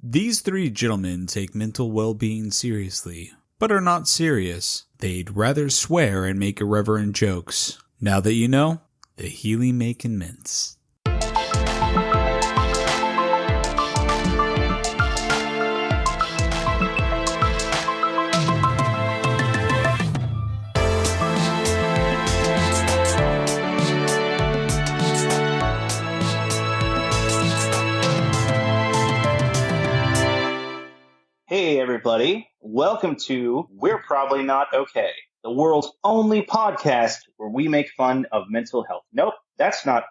These three gentlemen take mental well-being seriously, but are not serious. They'd rather swear and make irreverent jokes. Now that you know, the healing may commence. Hey everybody, welcome to We're Probably Not Okay, the world's only podcast where we make fun of mental health. Nope, that's not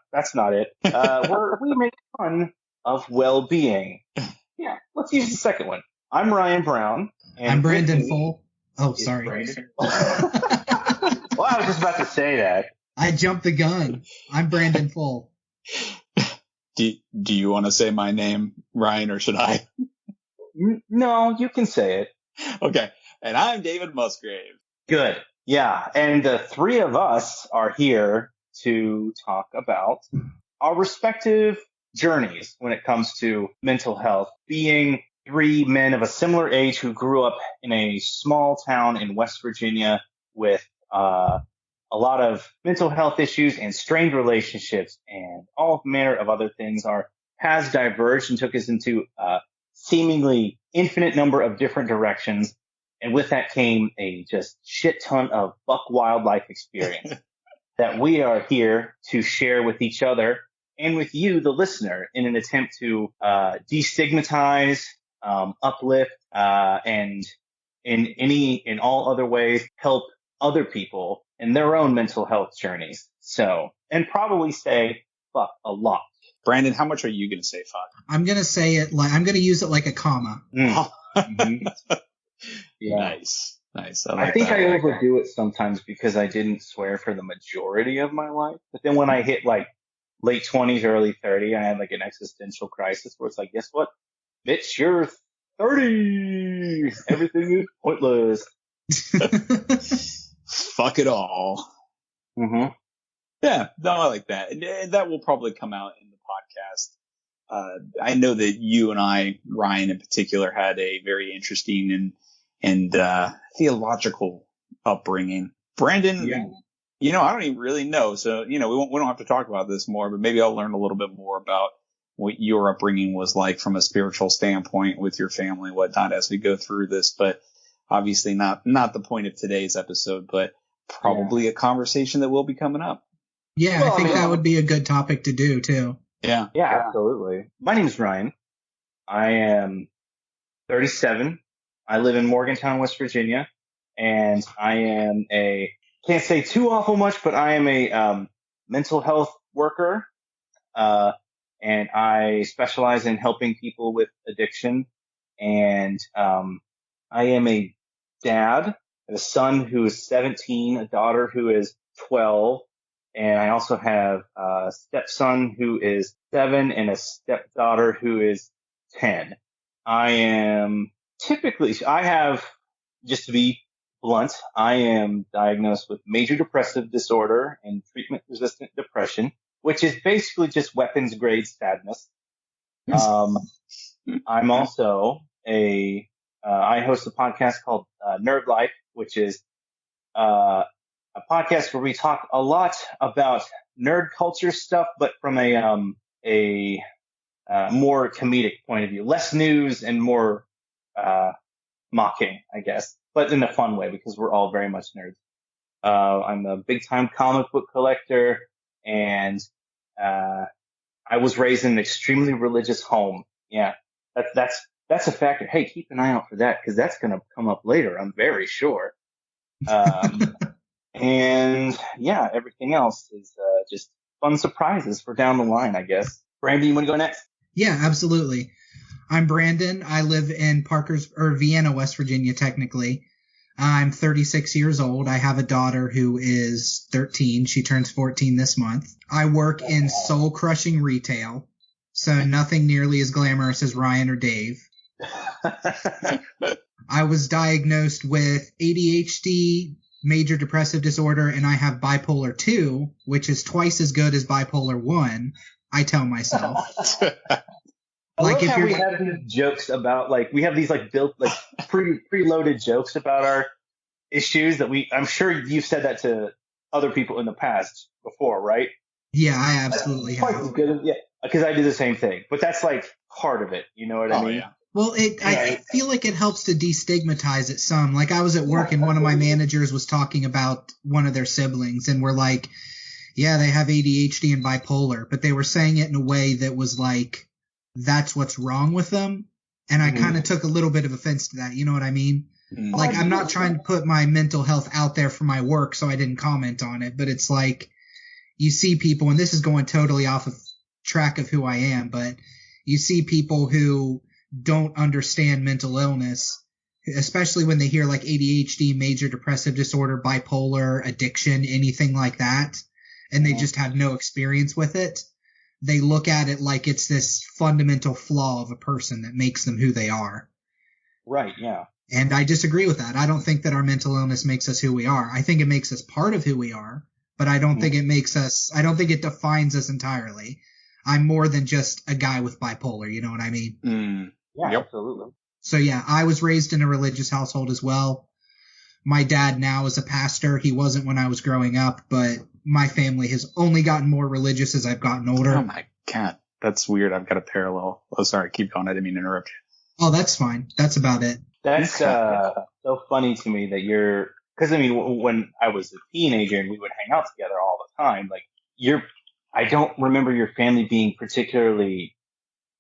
it. We make fun of well-being. Yeah, let's use the second one. I'm Ryan Brown. And I'm Brandon Full. Oh, sorry. Well, I was just about to say that. I jumped the gun. I'm Brandon Full. Do you want to say my name, Ryan, or should I? No, you can say it. Okay. And I'm David Musgrave. Good. Yeah. And the three of us are here to talk about our respective journeys when it comes to mental health. Being three men of a similar age who grew up in a small town in West Virginia with a lot of mental health issues and strained relationships and all manner of other things. Our paths diverged and took us into seemingly infinite number of different directions. And with that came a just shit ton of buck wildlife experience that we are here to share with each other and with you, the listener, in an attempt to destigmatize, uplift, and in all other ways help other people in their own mental health journeys. So, and probably say fuck a lot. Brandon, how much are you going to say fuck? I'm going to say it like, I'm going to use it like a comma. Mm-hmm. Yeah. Nice. I think I overdo it sometimes because I didn't swear for the majority of my life. But then when I hit like late 20s, early 30, I had like an existential crisis where it's like, guess what? Bitch, you're 30. Everything is pointless. Fuck it all. Mm-hmm. Yeah, no, I like that. And that will probably come out in the podcast. I know that you and I, Ryan in particular, had a very interesting and theological upbringing. Brandon, yeah. I don't even really know. So, we don't have to talk about this more, but maybe I'll learn a little bit more about what your upbringing was like from a spiritual standpoint with your family and whatnot as we go through this. But obviously not the point of today's episode, but probably a conversation that will be coming up. Yeah, well, I think that would be a good topic to do, too. Yeah, absolutely. My name is Ryan. I am 37. I live in Morgantown, West Virginia. And I am can't say too awful much, but I am a mental health worker. And I specialize in helping people with addiction. And I am a dad. I have a son who is 17, a daughter who is 12. And I also have a stepson who is 7 and a stepdaughter who is 10. Just to be blunt, I am diagnosed with major depressive disorder and treatment-resistant depression, which is basically just weapons-grade sadness. I'm also I host a podcast called Nerd Life, which is a podcast where we talk a lot about nerd culture stuff, but from a more comedic point of view, less news and more mocking, I guess, but in a fun way because we're all very much nerds. I'm a big time comic book collector, and I was raised in an extremely religious home. Yeah, that's a factor. Hey, keep an eye out for that because that's going to come up later, I'm very sure. And yeah, everything else is just fun surprises for down the line, I guess. Brandon, you want to go next? Yeah, absolutely. I'm Brandon. I live in Vienna, West Virginia, technically. I'm 36 years old. I have a daughter who is 13. She turns 14 this month. I work in soul-crushing retail, so nothing nearly as glamorous as Ryan or Dave. I was diagnosed with ADHD, major depressive disorder, and I have bipolar 2, which is twice as good as bipolar 1, I tell myself. I Like love if how you're we have these jokes about like we have these like built like preloaded jokes about our issues that I'm sure you've said that to other people in the past before, right? yeah, I absolutely Quite as have. good, yeah, because I do the same thing. But that's like part of it. You know what I Oh mean? yeah. Well, I feel like it helps to destigmatize it some. Like I was at work and one of my managers was talking about one of their siblings and we're like, yeah, they have ADHD and bipolar, but they were saying it in a way that was like, that's what's wrong with them. And I kind of took a little bit of offense to that. You know what I mean? Like I'm not trying to put my mental health out there for my work, so I didn't comment on it, but it's like you see people, and this is going totally off of track of who I am, but you see people who don't understand mental illness, especially when they hear like ADHD, major depressive disorder, bipolar, addiction, anything like that, and they just have no experience with it. They look at it like it's this fundamental flaw of a person that makes them who they are. Right, yeah. And I disagree with that. I don't think that our mental illness makes us who we are. I think it makes us part of who we are, but I don't think I don't think it defines us entirely. I'm more than just a guy with bipolar, you know what I mean? Yeah, absolutely. So yeah, I was raised in a religious household as well. My dad now is a pastor. He wasn't when I was growing up, but my family has only gotten more religious as I've gotten older. Oh my God. That's weird. I've got a parallel. Oh, sorry. Keep going. I didn't mean to interrupt you. Oh, that's fine. That's about it. That's so funny to me that because I mean, when I was a teenager and we would hang out together all the time, like I don't remember your family being particularly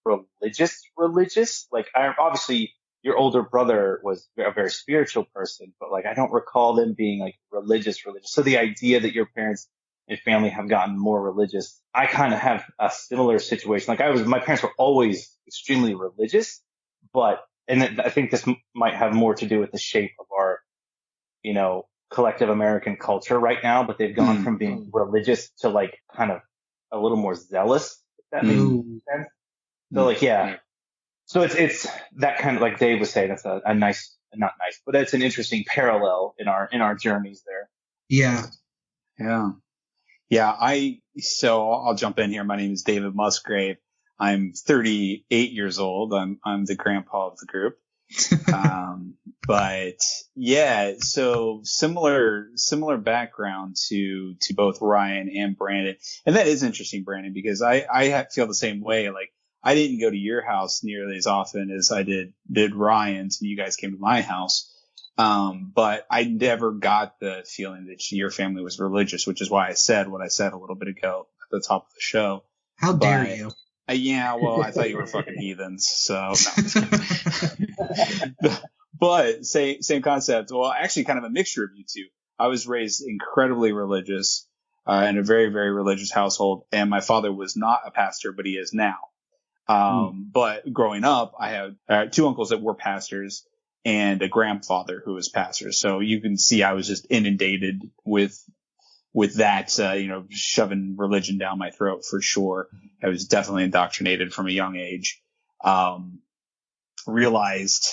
religious. Like obviously your older brother was a very spiritual person, but like I don't recall them being like religious. So the idea that your parents and family have gotten more religious, I kind of have a similar situation. Like my parents were always extremely religious, and I think this might have more to do with the shape of our, collective American culture right now, but they've gone from being religious to like kind of a little more zealous, if that makes sense. So like, yeah. So it's that kind of, like Dave was saying, that's a nice, not nice, but it's an interesting parallel in our journeys there. Yeah. Yeah. Yeah. So I'll jump in here. My name is David Musgrave. I'm 38 years old. I'm the grandpa of the group. But yeah, so similar background to both Ryan and Brandon. And that is interesting, Brandon, because I feel the same way. Like I didn't go to your house nearly as often as I did Ryan's, and you guys came to my house. But I never got the feeling that your family was religious, which is why I said what I said a little bit ago at the top of the show. How dare you? Yeah, well, I thought you were fucking heathens, so no. But same concept. Well, actually kind of a mixture of you two. I was raised incredibly religious, in a very, very religious household, and my father was not a pastor, but he is now. But growing up, I had two uncles that were pastors and a grandfather who was pastor. So you can see I was just inundated with that, shoving religion down my throat for sure. I was definitely indoctrinated from a young age. Realized,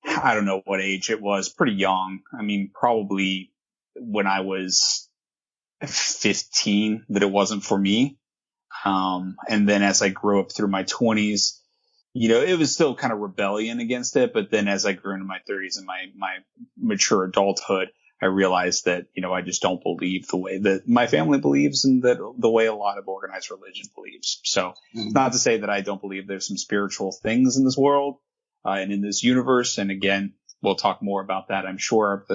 I don't know what age it was, pretty young. I mean, probably when I was 15 that it wasn't for me. And then as I grew up through my 20s, it was still kind of rebellion against it. But then as I grew into my 30s and my mature adulthood, I realized that, I just don't believe the way that my family believes and that the way a lot of organized religion believes. So not to say that I don't believe there's some spiritual things in this world, and in this universe. And again, we'll talk more about that, I'm sure.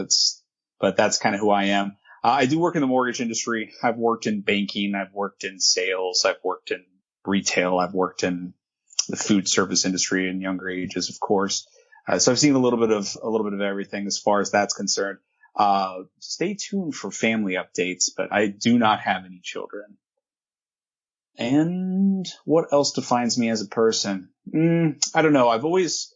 But that's kind of who I am. I do work in the mortgage industry. I've worked in banking. I've worked in sales. I've worked in retail. I've worked in the food service industry in younger ages, of course. So I've seen a little bit of everything as far as that's concerned. Stay tuned for family updates, but I do not have any children. And what else defines me as a person? I don't know. I've always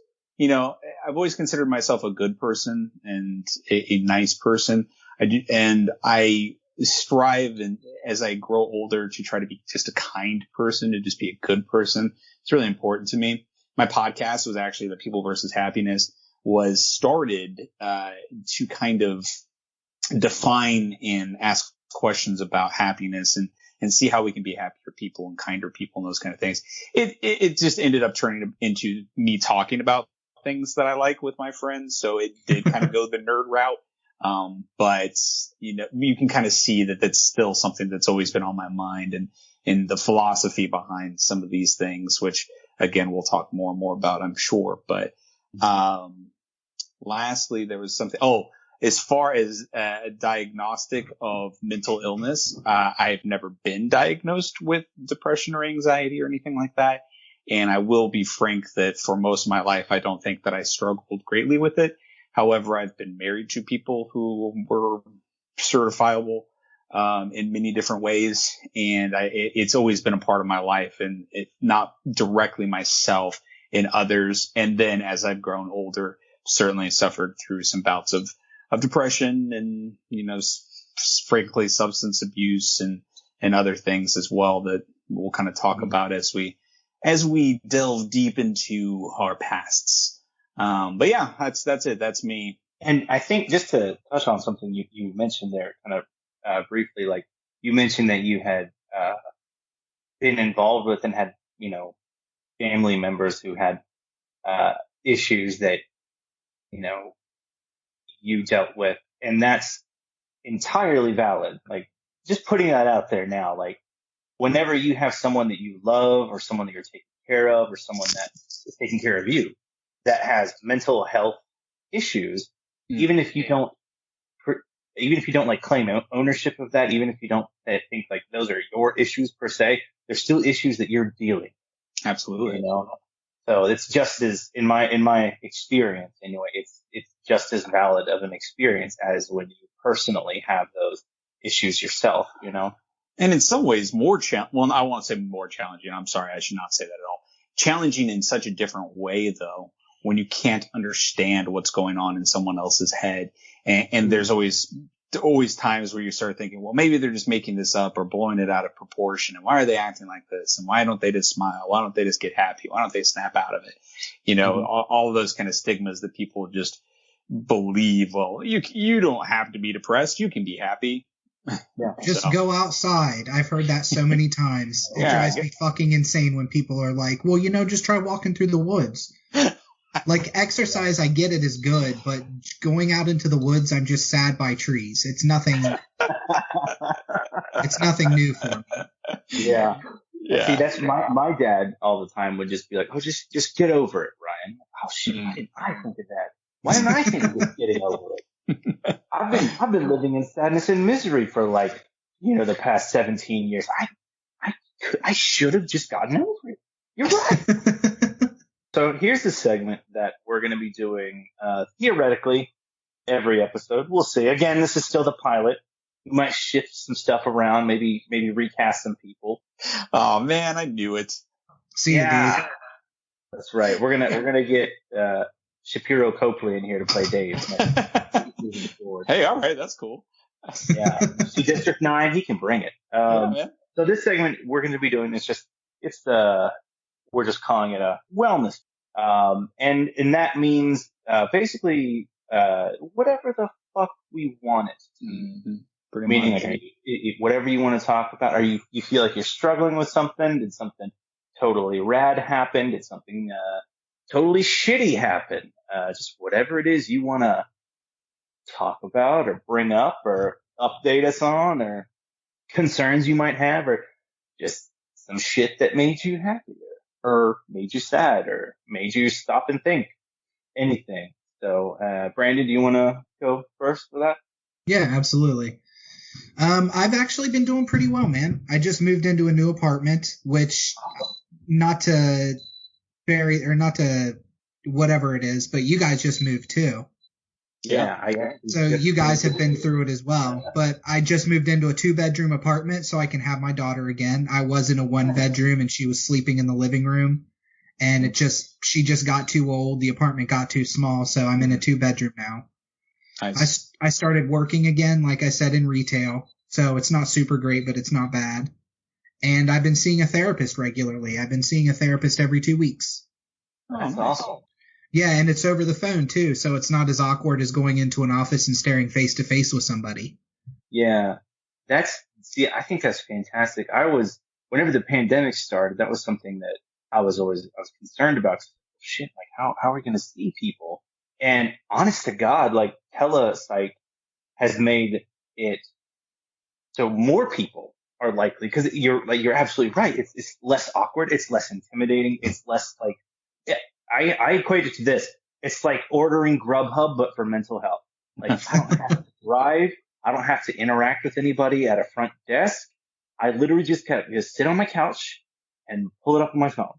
considered myself a good person and a nice person. I strive, and as I grow older, to try to be just a kind person, to just be a good person. It's really important to me. My podcast was actually the People versus Happiness, was started to kind of define and ask questions about happiness and and see how we can be happier people and kinder people and those kind of things. It just ended up turning into me talking about things that I like with my friends. So it did kind of go the nerd route. But you can kind of see that that's still something that's always been on my mind, and the philosophy behind some of these things, which again, we'll talk more and more about, I'm sure. But, lastly, there was something, as far as a diagnostic of mental illness, I've never been diagnosed with depression or anxiety or anything like that. And I will be frank that for most of my life, I don't think that I struggled greatly with it. However, I've been married to people who were certifiable in many different ways, and it's always been a part of my life, and not directly myself, in others. And then as I've grown older, certainly suffered through some bouts of depression and, frankly, substance abuse and other things as well that we'll kind of talk about as we delve deep into our pasts. But yeah, that's it. That's me. And I think just to touch on something you mentioned there kind of briefly, like you mentioned that you had been involved with and had, family members who had issues that, you dealt with. And that's entirely valid. Like, just putting that out there now, like, whenever you have someone that you love or someone that you're taking care of or someone that is taking care of you that has mental health issues, even if you don't like claim ownership of that, even if you don't think like those are your issues per se, they're still issues that you're dealing with. Absolutely. So it's just as, in my experience anyway, it's just as valid of an experience as when you personally have those issues yourself, And in some ways more well, I won't say more challenging. I'm sorry, I should not say that at all. Challenging in such a different way, though, when you can't understand what's going on in someone else's head. And there's always times where you start thinking, well, maybe they're just making this up or blowing it out of proportion. And why are they acting like this? And why don't they just smile? Why don't they just get happy? Why don't they snap out of it? All of those kind of stigmas that people just believe, well, you don't have to be depressed. You can be happy. Yeah. Just go outside. I've heard that so many times. It drives me fucking insane when people are like, well, just try walking through the woods. Like, exercise, I get it, is good, but going out into the woods, I'm just sad by trees. It's nothing. It's nothing new for me. Yeah. See, that's my dad all the time would just be like, oh, just get over it, Ryan. Oh shit, why didn't I think of that? Why didn't I think of just getting over it? I've been living in sadness and misery for like, the past 17 years. I should have just gotten over it. You're right. So here's the segment that we're going to be doing, theoretically, every episode. We'll see. Again, this is still the pilot. We might shift some stuff around, maybe recast some people. Oh man, I knew it. See you, dude. That's right. We're gonna get Shapiro Copley in here to play Dave. Hey, all right, that's cool. Yeah, see District 9, he can bring it. So this segment we're going to be doing we're just calling it a wellness. And that means, basically, whatever the fuck we want it to be. Mm-hmm. Meaning, like, whatever you want to talk about, or you feel like you're struggling with something, did something totally rad happen, did something, totally shitty happen, just whatever it is you want to talk about or bring up or update us on, or concerns you might have, or just some shit that made you happier, or made you sad, or made you stop and think. Anything. So, Brandon, do you want to go first for that? Yeah, absolutely. I've actually been doing pretty well, man. I just moved into a new apartment, which, not to whatever it is, but you guys just moved too. Yeah. So you guys have been through it as well. But I just moved into a 2-bedroom apartment so I can have my daughter again. I was in a 1-bedroom and she was sleeping in the living room, and she just got too old. The apartment got too small, so I'm in a 2-bedroom now. Nice. I started working again, like I said, in retail. So it's not super great, but it's not bad. And I've been seeing a therapist regularly. I've been seeing a therapist every 2 weeks. That's awesome. Yeah, and it's over the phone, too, so it's not as awkward as going into an office and staring face-to-face with somebody. Yeah, that's See, I think that's fantastic. Whenever the pandemic started, that was something that I was concerned about. Shit, like how are we going to see people? And honest to God, like telepsych has made it so more people are likely, because you're absolutely right. It's less awkward. It's less intimidating. It's less like, I equate it to this. It's like ordering Grubhub, but for mental health. Like I don't have to drive. I don't have to interact with anybody at a front desk. I literally just sit on my couch and pull it up on my phone.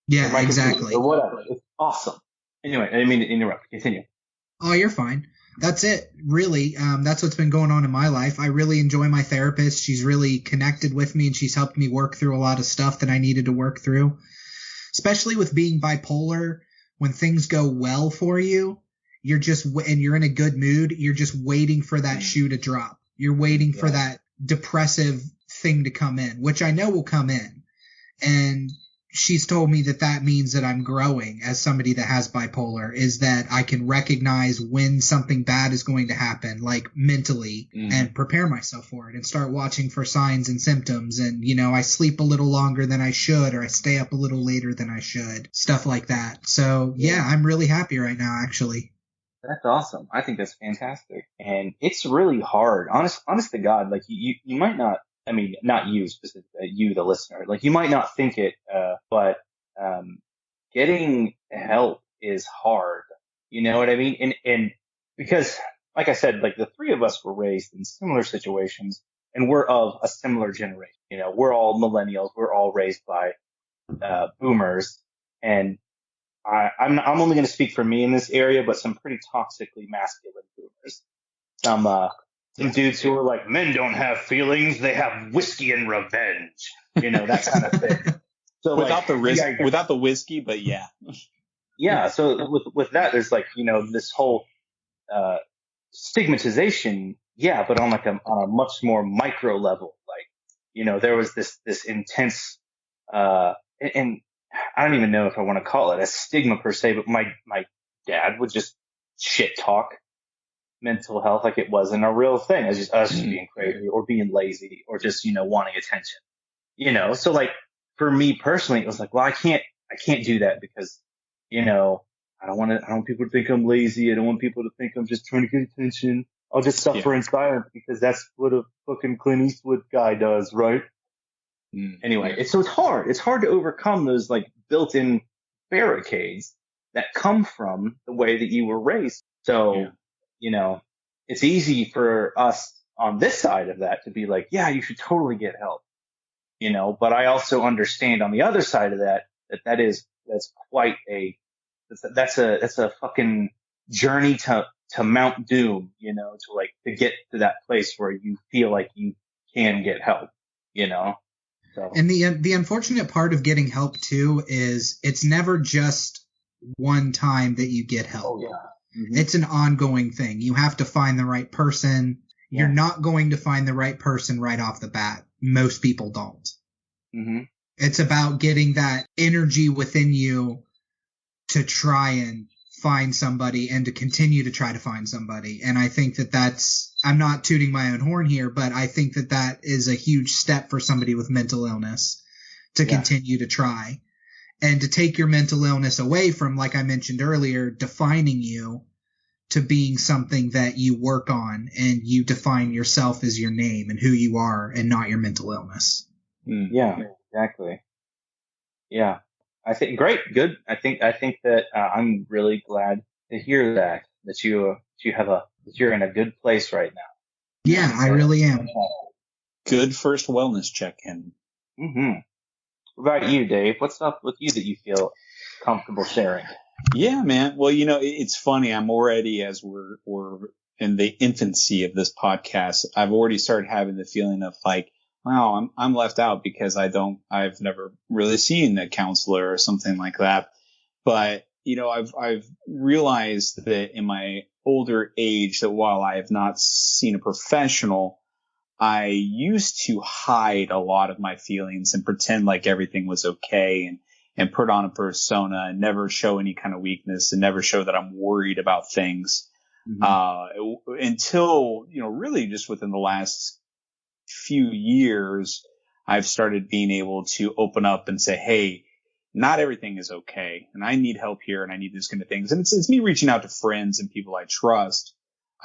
Yeah, exactly. Or whatever. It's awesome. Anyway, I didn't mean to interrupt. Continue. Oh, you're fine. That's it. Really. That's what's been going on in my life. I really enjoy my therapist. She's really connected with me and she's helped me work through a lot of stuff that I needed to work through, especially with being bipolar. When things go well for you, and you're in a good mood, you're just waiting for that shoe to drop. You're waiting for that depressive thing to come in, which I know will come in. And she's told me that means that I'm growing as somebody that has bipolar, is that I can recognize when something bad is going to happen, like mentally, and prepare myself for it and start watching for signs and symptoms. And, I sleep a little longer than I should, or I stay up a little later than I should, stuff like that. So yeah, I'm really happy right now, actually. That's awesome. I think that's fantastic. And it's really hard. Honest to God, like you might not, I mean, not you specifically, you, the listener, like you might not think it, but getting help is hard. You know what I mean? And because, like I said, like the three of us were raised in similar situations and we're of a similar generation. We're all millennials. We're all raised by boomers. And I'm only going to speak for me in this area, but some pretty toxically masculine boomers. Some dudes who are like, men don't have feelings, they have whiskey and revenge. That kind of thing. So without the whiskey, but yeah. Yeah. So with that, there's like, this whole stigmatization. Yeah. But on on a much more micro level, like, there was this intense, and I don't even know if I want to call it a stigma per se, but my dad would just shit talk mental health like it wasn't a real thing. It's just us being crazy or being lazy or just, wanting attention, so like for me personally, it was like, well, I can't do that because, I don't want people to think I'm lazy. I don't want people to think I'm just trying to get attention. I'll just suffer in silence because that's what a fucking Clint Eastwood guy does. Right. Anyway, it's hard. It's hard to overcome those like built-in barricades that come from the way that you were raised. So, it's easy for us on this side of that to be like, yeah, you should totally get help, but I also understand on the other side of that's quite that's a fucking journey to Mount Doom, to get to that place where you feel like you can get help, So. And the unfortunate part of getting help too is it's never just one time that you get help. Oh, yeah. Mm-hmm. It's an ongoing thing. You have to find the right person. Yeah. You're not going to find the right person right off the bat. Most people don't. Mm-hmm. It's about getting that energy within you to try and find somebody and to continue to try to find somebody. And I think I'm not tooting my own horn here, but I think that is a huge step for somebody with mental illness to continue to try and to take your mental illness away from, like I mentioned earlier, defining you to being something that you work on and you define yourself as your name and who you are and not your mental illness. Yeah, exactly. Yeah. I think great, good. I think that I'm really glad to hear that you're in a good place right now. Yeah, I really am. Good first wellness check-in. Mm-hmm. What about you, Dave? What's up with you that you feel comfortable sharing? Yeah, man. Well, it's funny. I'm already, as we're in the infancy of this podcast, I've already started having the feeling of like, wow, I'm left out because I've never really seen a counselor or something like that. But, I've realized that in my older age that while I have not seen a professional, I used to hide a lot of my feelings and pretend like everything was okay and put on a persona and never show any kind of weakness and never show that I'm worried about things. Until, really just within the last few years, I've started being able to open up and say, hey, not everything is okay, and I need help here, and I need these kind of things. And it's me reaching out to friends and people I trust.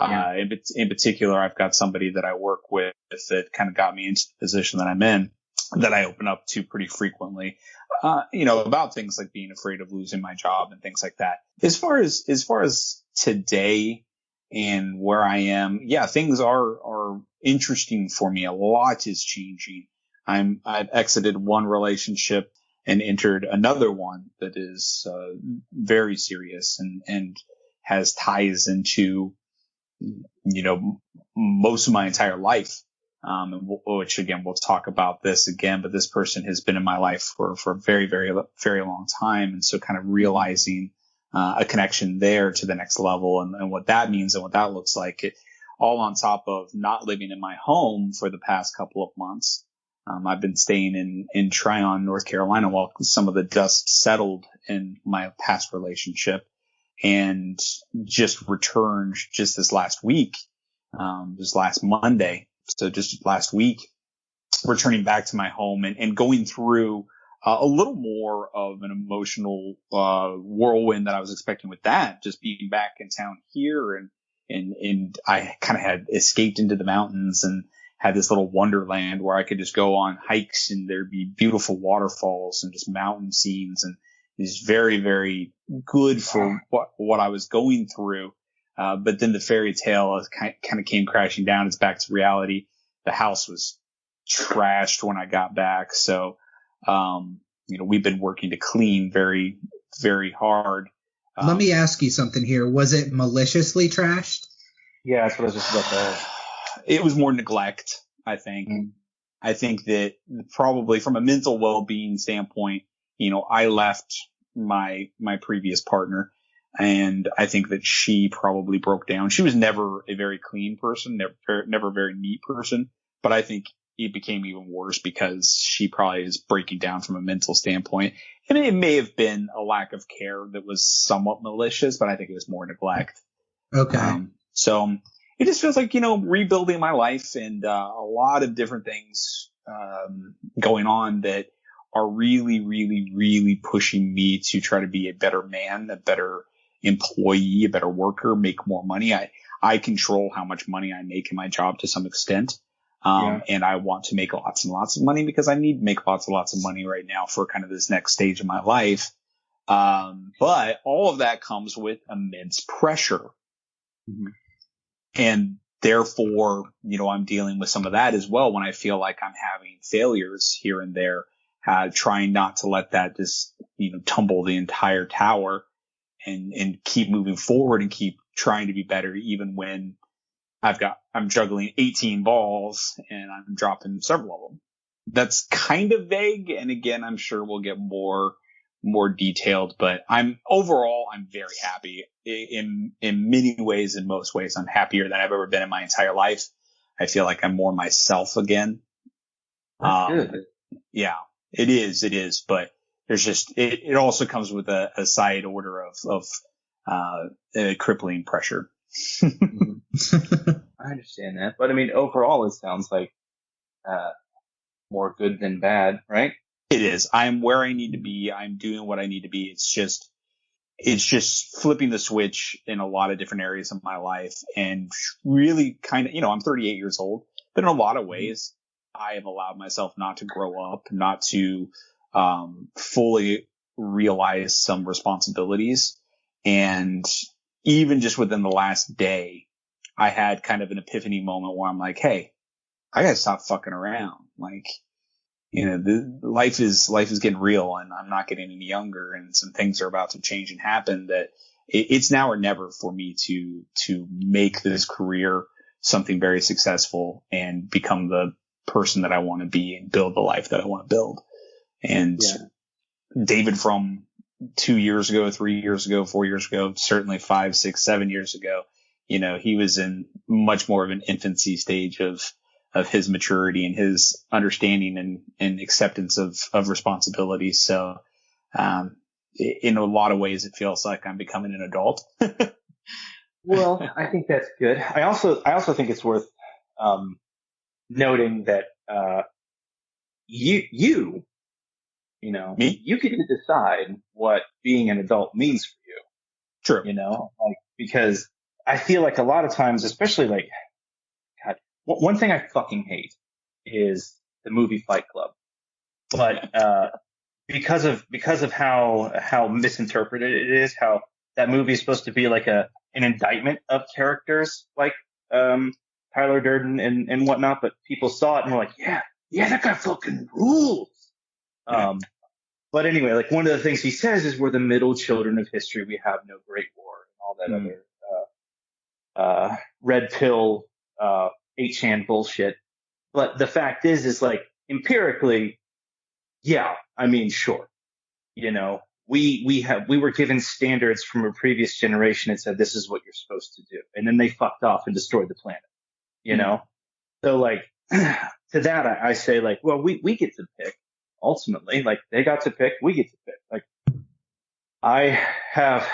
Yeah. In particular, I've got somebody that I work with that kind of got me into the position that I'm in, that I open up to pretty frequently, about things like being afraid of losing my job and things like that. As far as today and where I am, yeah, things are interesting for me. A lot is changing. I've exited one relationship and entered another one that is very serious and has ties into, most of my entire life. Which again, we'll talk about this again, but this person has been in my life for a very, very, very long time. And so kind of realizing a connection there to the next level and what that means and what that looks like, all on top of not living in my home for the past couple of months. I've been staying in Tryon, North Carolina, while some of the dust settled in my past relationship, and just returned just this last week, this last Monday. So just last week, returning back to my home and going through a little more of an emotional whirlwind that I was expecting with that, just being back in town here. And I kind of had escaped into the mountains and had this little wonderland where I could just go on hikes and there'd be beautiful waterfalls and just mountain scenes, and it's very, very good for what I was going through. But then the fairy tale kind of came crashing down. It's back to reality. The house was trashed when I got back. So, we've been working to clean very, very hard. Let me ask you something here. Was it maliciously trashed? Yeah, that's what I was just about to ask. It was more neglect, I think. Mm. I think that probably from a mental well-being standpoint, I left my previous partner, and I think that she probably broke down. She was never a very clean person, never a very neat person, but I think it became even worse because she probably is breaking down from a mental standpoint. And it may have been a lack of care that was somewhat malicious, but I think it was more neglect. Okay. So it just feels like, rebuilding my life and a lot of different things going on that are really, really, really pushing me to try to be a better man, a better employee, a better worker, make more money. I control how much money I make in my job to some extent. And I want to make lots and lots of money because I need to make lots and lots of money right now for kind of this next stage of my life. But all of that comes with immense pressure. Mm-hmm. And therefore, I'm dealing with some of that as well when I feel like I'm having failures here and there, trying not to let that just, tumble the entire tower and keep moving forward and keep trying to be better, even when I'm juggling 18 balls and I'm dropping several of them. That's kind of vague. And again, I'm sure we'll get more detailed, but I'm very happy in many ways. In most ways, I'm happier than I've ever been in my entire life. I feel like I'm more myself again. That's good. Yeah, it is. But there's just, it also comes with a side order of crippling pressure. I understand that. But I mean, overall, it sounds like, more good than bad, right? It is. I'm where I need to be. I'm doing what I need to be. It's just flipping the switch in a lot of different areas of my life, and really kind of, I'm 38 years old, but in a lot of ways, I have allowed myself not to grow up, not to fully realize some responsibilities. And even just within the last day, I had kind of an epiphany moment where I'm like, hey, I gotta stop fucking around. Like, life is getting real, and I'm not getting any younger, and some things are about to change and happen that it's now or never for me to make this career something very successful and become the person that I want to be and build the life that I want to build. And David from 2 years ago, 3 years ago, 4 years ago, certainly 5, 6, 7 years ago, he was in much more of an infancy stage of his maturity and his understanding and acceptance of responsibility. So, in a lot of ways, it feels like I'm becoming an adult. Well, I think that's good. I also think it's worth, noting that you know, Me? you get to decide what being an adult means for you. True. You know, like, because I feel like a lot of times, especially like, God, one thing I fucking hate is the movie Fight Club. But because of how misinterpreted it is, how that movie is supposed to be like an indictment of characters like Tyler Durden and whatnot, but people saw it and were like, yeah, that guy fucking rules. But anyway, like one of the things he says is we're the middle children of history. We have no great war and all that other red pill 8chan bullshit. But the fact is like empirically, yeah, I mean, sure. You know, we were given standards from a previous generation and said this is what you're supposed to do, and then they fucked off and destroyed the planet. You know, so like to that I say like, well, we get to pick ultimately. Like they got to pick, we get to pick. Like I have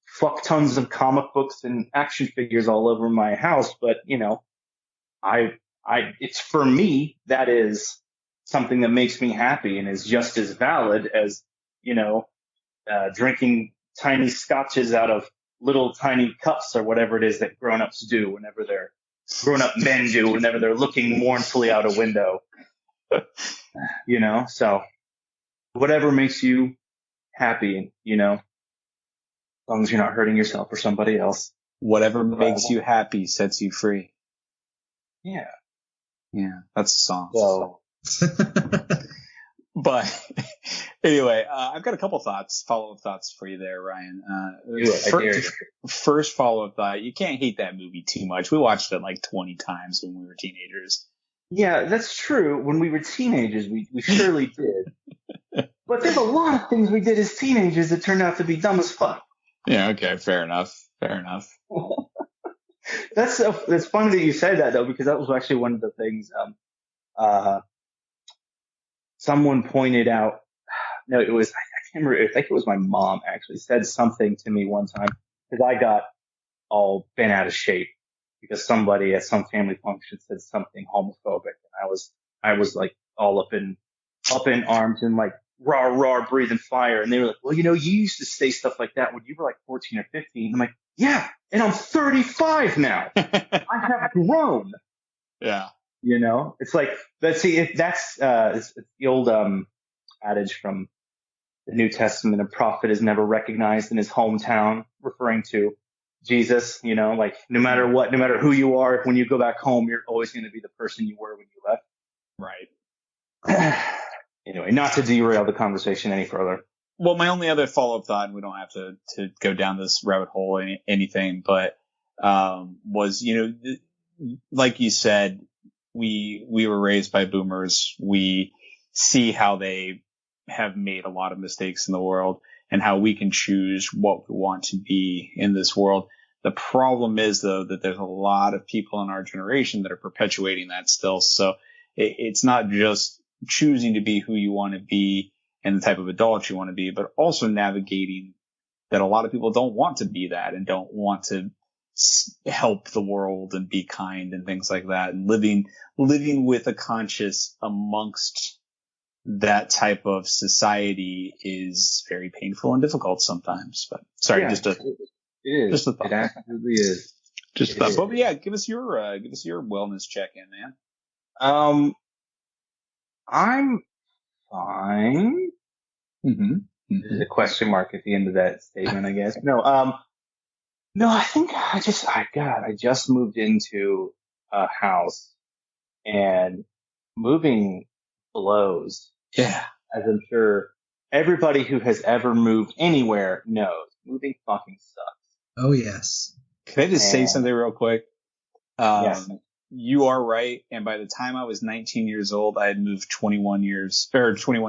fuck tons of comic books and action figures all over my house, but you know, it's for me that is something that makes me happy and is just as valid as, you know, drinking tiny scotches out of little tiny cups or whatever it is that grown-ups do whenever grown-up men do whenever they're looking mournfully out a window. You know, so whatever makes you happy, you know, as long as you're not hurting yourself or somebody else. Whatever makes you happy sets you free. Yeah. Yeah, that's a song. So. But anyway, I've got a couple follow-up thoughts for you there, Ryan. First follow-up thought, you can't hate that movie too much. We watched it like 20 times when we were teenagers. Yeah, that's true. When we were teenagers, we surely did. But there's a lot of things we did as teenagers that turned out to be dumb as fuck. Yeah, okay, fair enough. That's funny that you said that though, because that was actually one of the things someone pointed out. No, it was, I can't remember, I think it was my mom actually said something to me one time because I got all bent out of shape because somebody at some family function said something homophobic, and I was like all up in arms and like rah breathing fire, and they were like, well, you know, you used to say stuff like that when you were like 14 or 15. I'm like, yeah, and I'm 35 now. I have grown. Yeah. You know, it's like, let's see, if that's it's the old adage from the New Testament: a prophet is never recognized in his hometown, referring to Jesus. You know, like no matter what, no matter who you are, when you go back home, you're always going to be the person you were when you left. Right. Anyway, not to derail the conversation any further. Well, my only other follow-up thought, and we don't have to go down this rabbit hole or anything, but was, you know, like you said, we were raised by boomers. We see how they have made a lot of mistakes in the world and how we can choose what we want to be in this world. The problem is, though, that there's a lot of people in our generation that are perpetuating that still. So it's not just choosing to be who you want to be and the type of adult you want to be, but also navigating that a lot of people don't want to be that and don't want to help the world and be kind and things like that. And living with a conscience amongst that type of society is very painful and difficult sometimes. But sorry, yeah, just a thought. It absolutely is. Just a thought. But yeah, give us your wellness check-in, man. I'm fine. There's a question mark at the end of that statement, I guess. No, I think I just moved into a house, and moving blows. Yeah. As I'm sure everybody who has ever moved anywhere knows, moving fucking sucks. Oh, yes. Can I just say something real quick? Yes. You are right. And by the time I was 19 years old, I had moved 21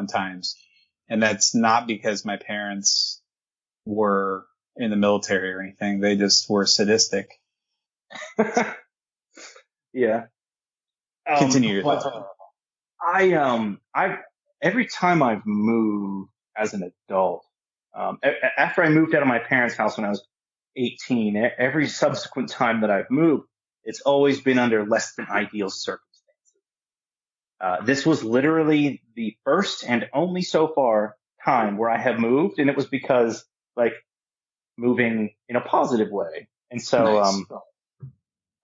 times. And that's not because my parents were in the military or anything. They just were sadistic. Yeah. Continue. Every time I've moved as an adult, after I moved out of my parents' house when I was 18, every subsequent time that I've moved, it's always been under less than ideal circumstances. This was literally the first and only so far time where I have moved, and it was because like moving in a positive way. And so,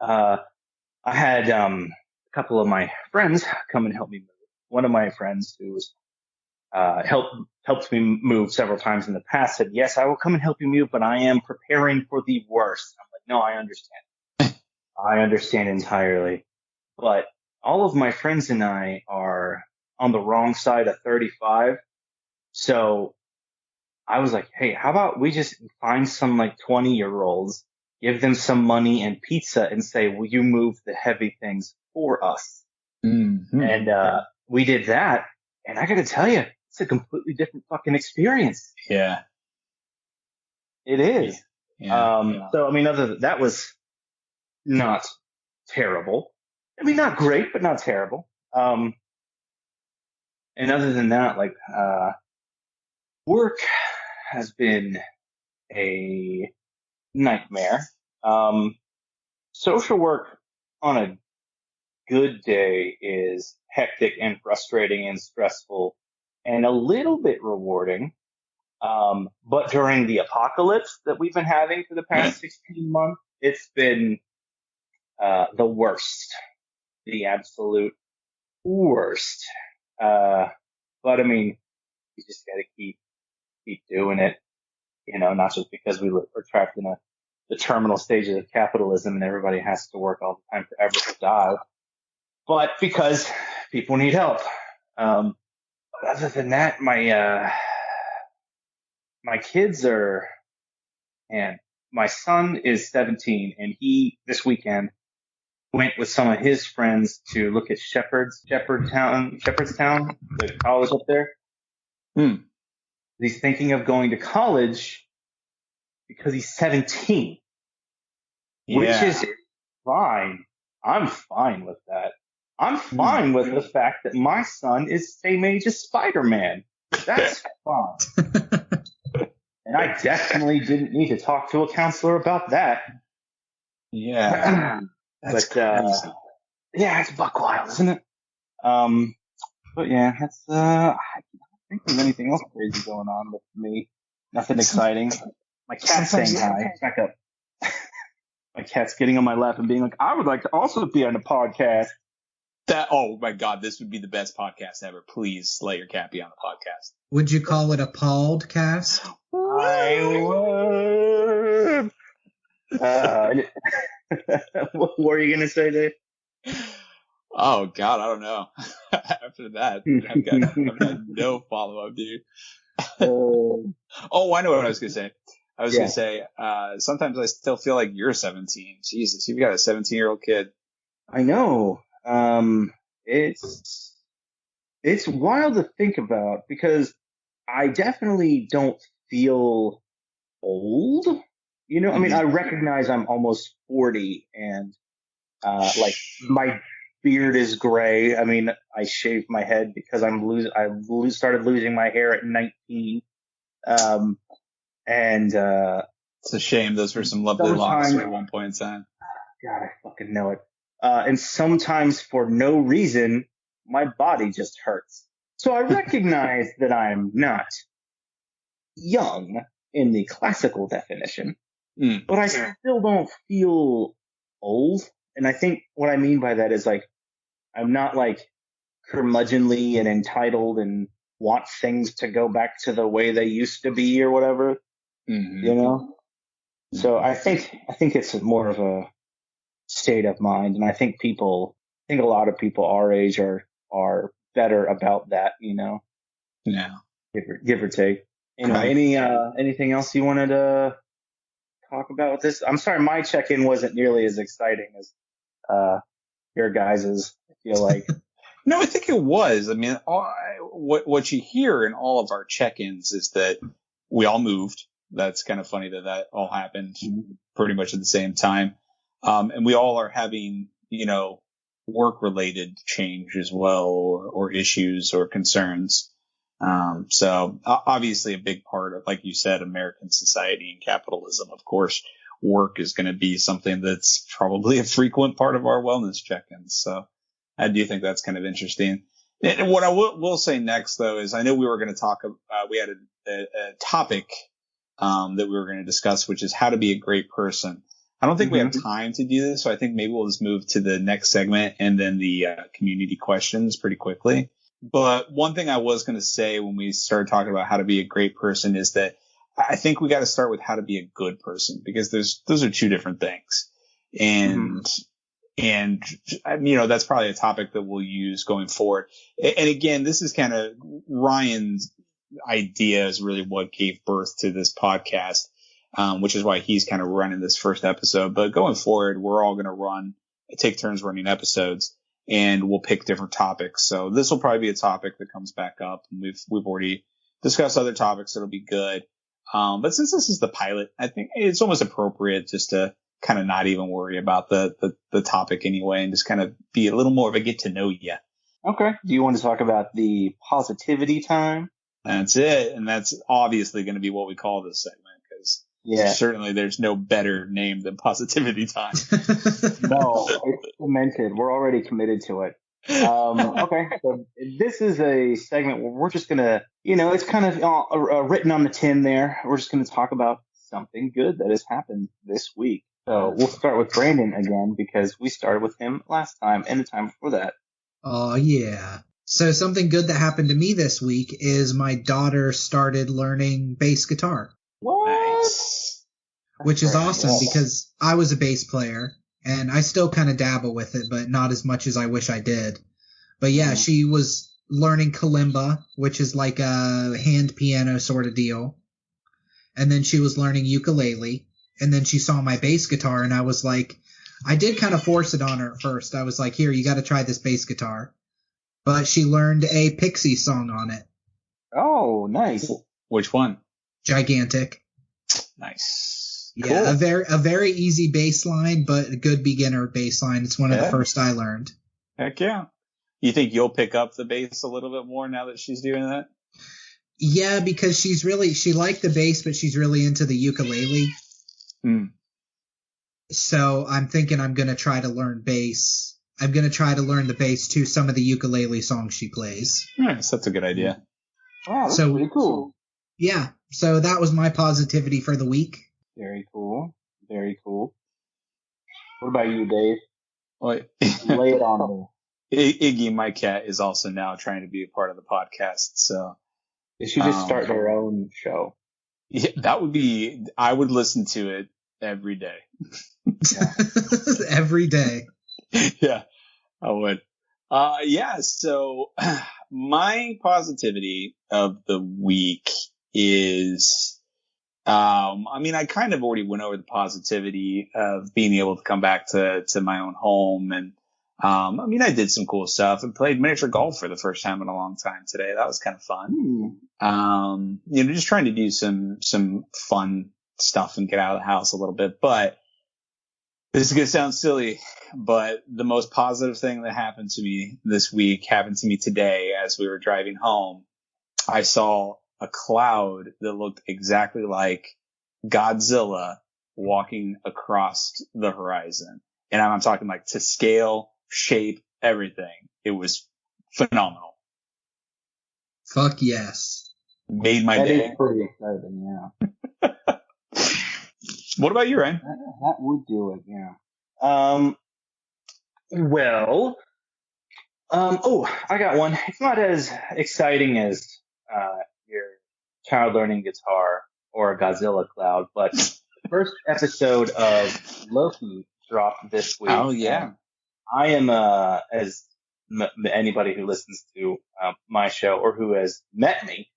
Nice. I had, a couple of my friends come and help me move. One of my friends who was, helped me move several times in the past said, yes, I will come and help you move, but I am preparing for the worst. I'm like, no, I understand. I understand entirely. But all of my friends and I are on the wrong side of 35. So I was like, hey, how about we just find some like 20-year-olds, give them some money and pizza and say, will you move the heavy things for us? Mm-hmm. And, we did that. And I got to tell you, it's a completely different fucking experience. Yeah. It is. Yeah. So, I mean, other than that was not terrible. I mean, not great, but not terrible. And other than that, like, work has been a nightmare. Social work on a good day is hectic and frustrating and stressful and a little bit rewarding. But during the apocalypse that we've been having for the past 16 months, it's been, the worst, the absolute worst. But I mean, you just gotta keep doing it, not just because we're trapped in the terminal stages of capitalism and everybody has to work all the time forever to die, but because people need help. Other than that, my kids are, and my son is 17 and he, this weekend, went with some of his friends to look at Shepherdstown, the college up there. He's thinking of going to college because he's 17, which is fine. I'm fine with that. I'm fine with the fact that my son is same age as Spider-Man. That's fine. And I definitely didn't need to talk to a counselor about that. Yeah. That's crazy. Yeah, it's buck wild, isn't it? But yeah, that's, I don't think there's anything else crazy going on with me. Nothing exciting. My cat's saying hi. Back up. My cat's getting on my lap and being like, I would like to also be on a podcast. Oh my God, this would be the best podcast ever. Please let your cat be on the podcast. Would you call it a podcast? I would. What were you going to say, Dave? Oh God, I don't know. After that, I've got no follow-up, dude. Oh, I know what I was going to say. I was going to say, sometimes I still feel like you're 17. Jesus, you've got a 17-year-old kid. I know. It's wild to think about because I definitely don't feel old. I mean, I recognize I'm almost 40 and, like my beard is gray. I mean, I shaved my head because I started losing my hair at 19. And it's a shame. Those were some lovely locks at one point in time. God, I fucking know it. And sometimes for no reason, my body just hurts. So I recognize that I'm not young in the classical definition, but I still don't feel old. And I think what I mean by that is like, I'm not like curmudgeonly and entitled and want things to go back to the way they used to be or whatever, So I think it's more of a state of mind. And I think a lot of people our age are better about that, Yeah. Give or take. Anyway, anything else you wanted to talk about with this? I'm sorry, my check-in wasn't nearly as exciting as, your guys's, I feel like. No, I think it was. I mean, what you hear in all of our check-ins is that we all moved. That's kind of funny that all happened pretty much at the same time. And we all are having, work-related change as well, or issues or concerns. So obviously a big part of, like you said, American society and capitalism, of course, work is going to be something that's probably a frequent part of our wellness check-ins. So I do think that's kind of interesting. And what I will say next, though, is I know we were going to talk. We had a topic that we were going to discuss, which is how to be a great person. I don't think we have time to do this, so I think maybe we'll just move to the next segment and then the community questions pretty quickly. But one thing I was going to say when we started talking about how to be a great person is that I think we got to start with how to be a good person, because those are two different things. And that's probably a topic that we'll use going forward. And again, this is kind of Ryan's idea is really what gave birth to this podcast, which is why he's kind of running this first episode. But going forward, we're all going to take turns running episodes, and we'll pick different topics. So this will probably be a topic that comes back up. And we've already discussed other topics that'll be good. But since this is the pilot, I think it's almost appropriate just to kind of not even worry about the topic anyway, and just kind of be a little more of a get to know you. Okay. Do you want to talk about the positivity time? That's it. And that's obviously going to be what we call this segment, because certainly there's no better name than positivity time. No, it's cemented. We're already committed to it. Okay. So this is a segment where we're just going to, it's kind of written on the tin there. We're just going to talk about something good that has happened this week. So we'll start with Brandon again, because we started with him last time and the time before that. Oh, yeah. So something good that happened to me this week is my daughter started learning bass guitar. What? Nice. Which is awesome, because I was a bass player and I still kind of dabble with it, but not as much as I wish I did. But yeah, she was learning kalimba, which is like a hand piano sort of deal. And then she was learning ukulele. And then she saw my bass guitar, and I was like, I did kind of force it on her at first. I was like, here, you got to try this bass guitar. But she learned a Pixie song on it. Oh, nice. Which one? Gigantic. Nice. Yeah, cool. a very easy bass line, but a good beginner bass line. It's one of the first I learned. Heck yeah. You think you'll pick up the bass a little bit more now that she's doing that? Yeah, because she liked the bass, but she's really into the ukulele. So I'm thinking I'm going to try to learn bass. I'm going to try to learn the bass to some of the ukulele songs she plays. Nice. That's a good idea. Wow, that's pretty cool. Yeah. So that was my positivity for the week. Very cool. Very cool. What about you, Dave? Well, lay it on me. Iggy, my cat, is also now trying to be a part of the podcast. So they should just start their own show. Yeah, that would be. I would listen to it every day. Every day. Yeah, I would. So my positivity of the week is, I kind of already went over the positivity of being able to come back to my own home. And, I did some cool stuff and played miniature golf for the first time in a long time today. That was kind of fun. Just trying to do some fun stuff and get out of the house a little bit. But this is going to sound silly, but the most positive thing that happened to me this week happened to me today as we were driving home. I saw a cloud that looked exactly like Godzilla walking across the horizon. And I'm talking like to scale, shape, everything. It was phenomenal. Fuck yes. Made my day. That is pretty exciting, yeah. What about you, Ryan? That would do it, yeah. I got one. It's not as exciting as your child learning guitar or a Godzilla cloud, but the first episode of Loki dropped this week. Oh, yeah. I am, anybody who listens to my show or who has met me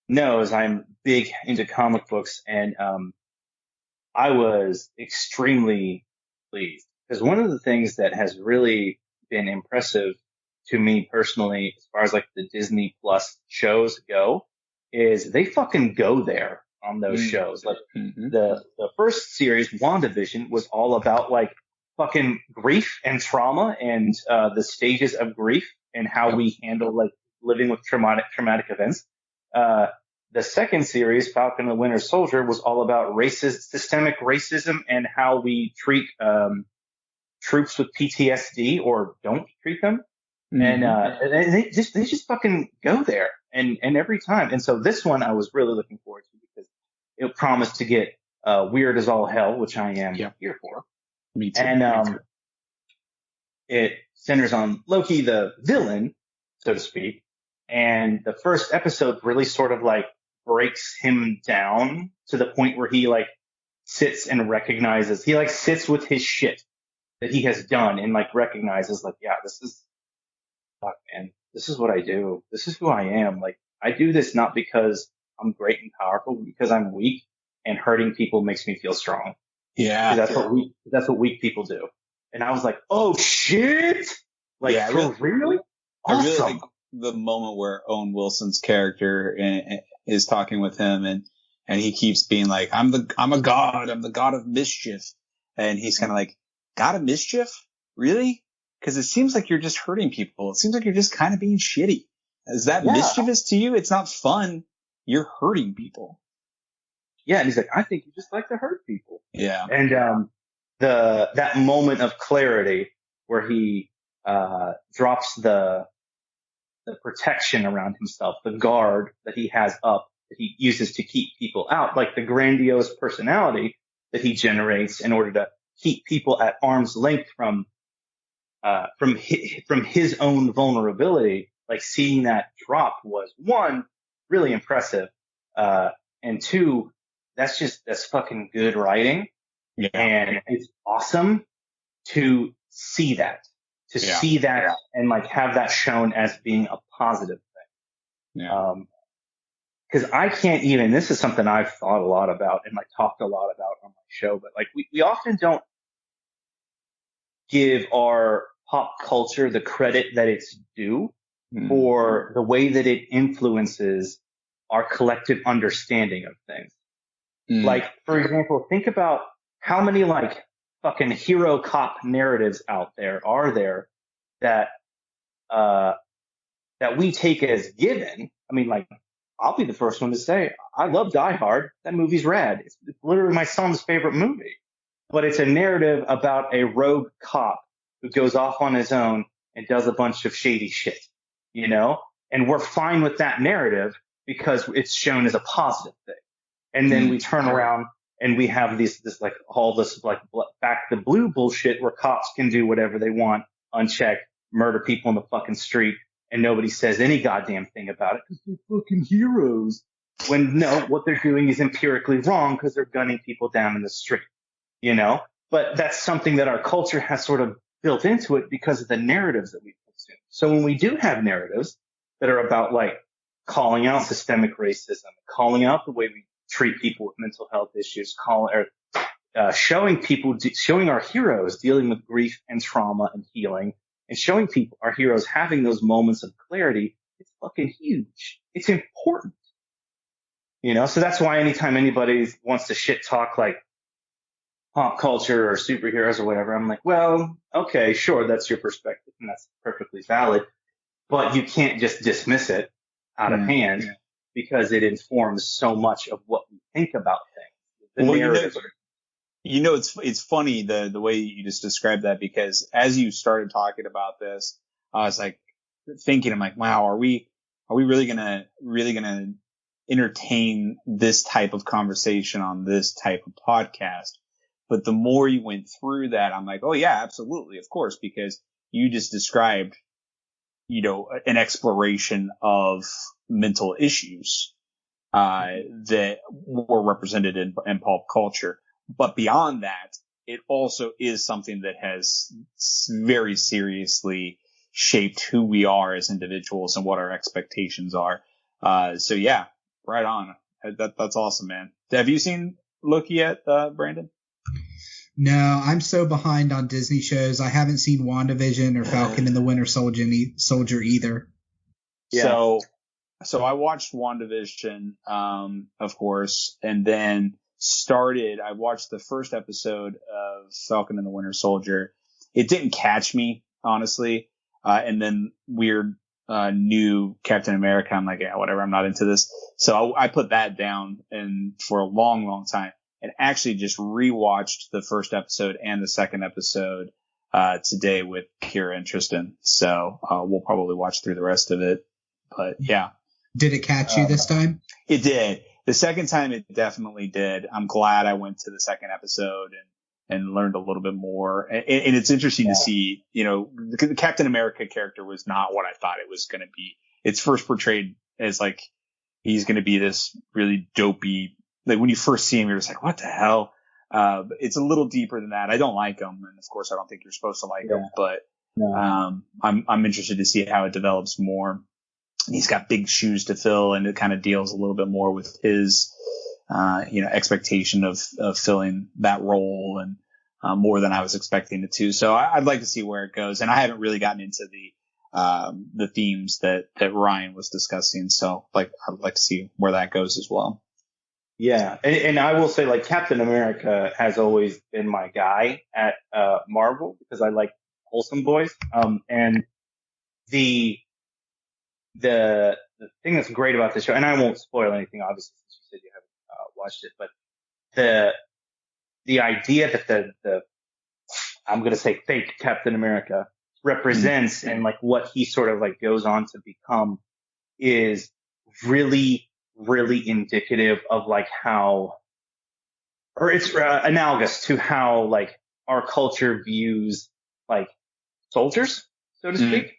knows I'm big into comic books, and I was extremely pleased, because one of the things that has really been impressive to me personally, as far as like the Disney Plus shows go, is they fucking go there on those shows. Like the first series, WandaVision, was all about like fucking grief and trauma and the stages of grief and how we handle like living with traumatic events. The second series, Falcon and the Winter Soldier, was all about systemic racism and how we treat troops with PTSD or don't treat them. and they just fucking go there and every time. And so this one I was really looking forward to because it promised to get weird as all hell, which I am here for. Me too. And it centers on Loki, the villain, so to speak. And the first episode really sort of like breaks him down to the point where he like sits and recognizes, he like sits with his shit that he has done and like recognizes like, yeah, this is, fuck man, this is what I do. This is who I am. Like I do this not because I'm great and powerful, but because I'm weak and hurting people makes me feel strong. Yeah. That's what weak people do. And I was like, oh shit. Like for real? Awesome. I really like the moment where Owen Wilson's character is talking with him and he keeps being like, I'm a god. I'm the god of mischief. And he's kind of like, god of mischief? Really? Because it seems like you're just hurting people. It seems like you're just kind of being shitty. Is that mischievous to you? It's not fun. You're hurting people. Yeah. And he's like, I think you just like to hurt people. Yeah. And, that moment of clarity where he, drops the protection around himself, the guard that he has up, that he uses to keep people out, like the grandiose personality that he generates in order to keep people at arm's length from his own vulnerability. Like seeing that drop was one, really impressive. And two, that's fucking good writing. Yeah. And it's awesome to see that, and like have that shown as being a positive thing. Yeah. Cause I can't even, this is something I've thought a lot about and like talked a lot about on my show, but like we often don't give our pop culture the credit that it's due for the way that it influences our collective understanding of things. Like, for example, think about how many like fucking hero cop narratives out there are there that we take as given. I mean, like, I'll be the first one to say, I love Die Hard. That movie's rad. It's literally my son's favorite movie. But it's a narrative about a rogue cop who goes off on his own and does a bunch of shady shit, you know? And we're fine with that narrative because it's shown as a positive thing. And then we turn around and we have this like all this like back to blue bullshit where cops can do whatever they want unchecked, murder people in the fucking street, and nobody says any goddamn thing about it because they're fucking heroes. When no, what they're doing is empirically wrong because they're gunning people down in the street, you know? But that's something that our culture has sort of built into it because of the narratives that we consume. So when we do have narratives that are about like calling out systemic racism, calling out the way we treat people with mental health issues, showing our heroes dealing with grief and trauma and healing, and showing people, our heroes having those moments of clarity, it's fucking huge. It's important. You know, so that's why anytime anybody wants to shit talk like pop culture or superheroes or whatever, I'm like, well, okay, sure, that's your perspective and that's perfectly valid, but you can't just dismiss it out of hand because it informs so much of what we think about things. It's funny the way you just described that, because as you started talking about this, I was like thinking, I'm like, wow, are we really gonna entertain this type of conversation on this type of podcast? But the more you went through that, I'm like, oh yeah, absolutely, of course, because you just described, you know, an exploration of mental issues that were represented in pop culture. But beyond that, it also is something that has very seriously shaped who we are as individuals and what our expectations are. So yeah, right on. That's awesome, man. Have you seen Loki yet, Brandon? No, I'm so behind on Disney shows. I haven't seen WandaVision or Falcon and the Winter Soldier either. Yeah. So I watched WandaVision, of course, and then I watched the first episode of Falcon and the Winter Soldier. It didn't catch me, honestly. And then weird, new Captain America, I'm like, yeah, whatever, I'm not into this. So I put that down and for a long, long time, and actually just rewatched the first episode and the second episode, today with Kira and Tristan. So we'll probably watch through the rest of it. But yeah. Did it catch you this time? It did. The second time it definitely did. I'm glad I went to the second episode and learned a little bit more. And it's interesting to see, the Captain America character was not what I thought it was going to be. It's first portrayed as like, he's going to be this really dopey, like when you first see him, you're just like, what the hell? But it's a little deeper than that. I don't like him. And of course I don't think you're supposed to like him, but, I'm interested to see how it develops more. He's got big shoes to fill, and it kind of deals a little bit more with his, expectation of filling that role, and more than I was expecting it to. So I'd like to see where it goes. And I haven't really gotten into the themes that Ryan was discussing. So I'd like to see where that goes as well. Yeah. And I will say, like, Captain America has always been my guy at Marvel, because I like wholesome boys. And the thing that's great about this show, and I won't spoil anything, obviously, since you said you haven't watched it, but the idea that the I'm going to say fake Captain America represents and like what he sort of like goes on to become is really, really indicative of like how, or it's analogous to how like our culture views like soldiers, so to speak.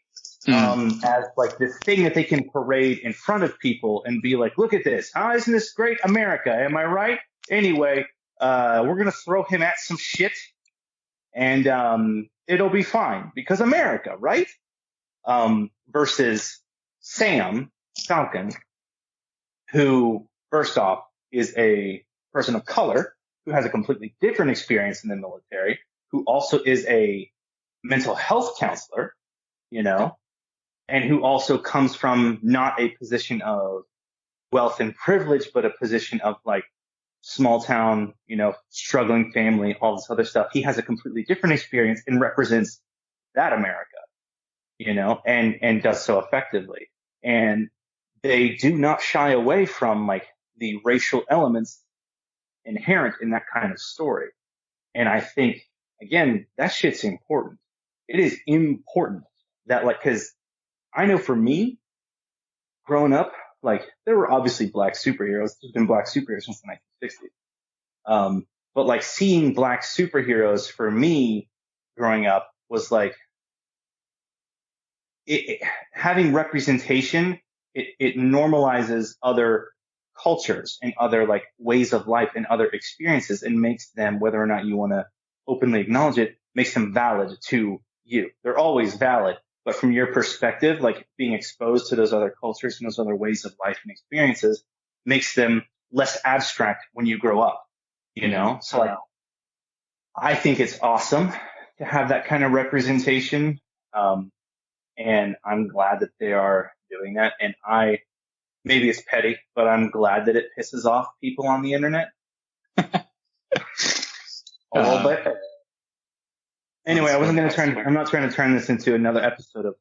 As like this thing that they can parade in front of people and be like, look at this. Isn't this great America? Am I right? Anyway, we're going to throw him at some shit and it'll be fine because America, right? Versus Sam Falcon, who first off is a person of color who has a completely different experience in the military, who also is a mental health counselor, and who also comes from not a position of wealth and privilege, but a position of like small town, struggling family, all this other stuff. He has a completely different experience and represents that America, and does so effectively. And they do not shy away from like the racial elements inherent in that kind of story. And I think, again, that shit's important. It is important that like, cause I know for me, growing up, like there were obviously black superheroes. There's been black superheroes since the 1960s. But like seeing black superheroes for me growing up was like having representation. It normalizes other cultures and other like ways of life and other experiences and makes them, whether or not you want to openly acknowledge it, makes them valid to you. They're always valid. But from your perspective, like being exposed to those other cultures and those other ways of life and experiences makes them less abstract when you grow up, So like, I think it's awesome to have that kind of representation. And I'm glad that they are doing that. And maybe it's petty, but I'm glad that it pisses off people on the internet. A little bit. Anyway, I'm not trying to turn this into another episode of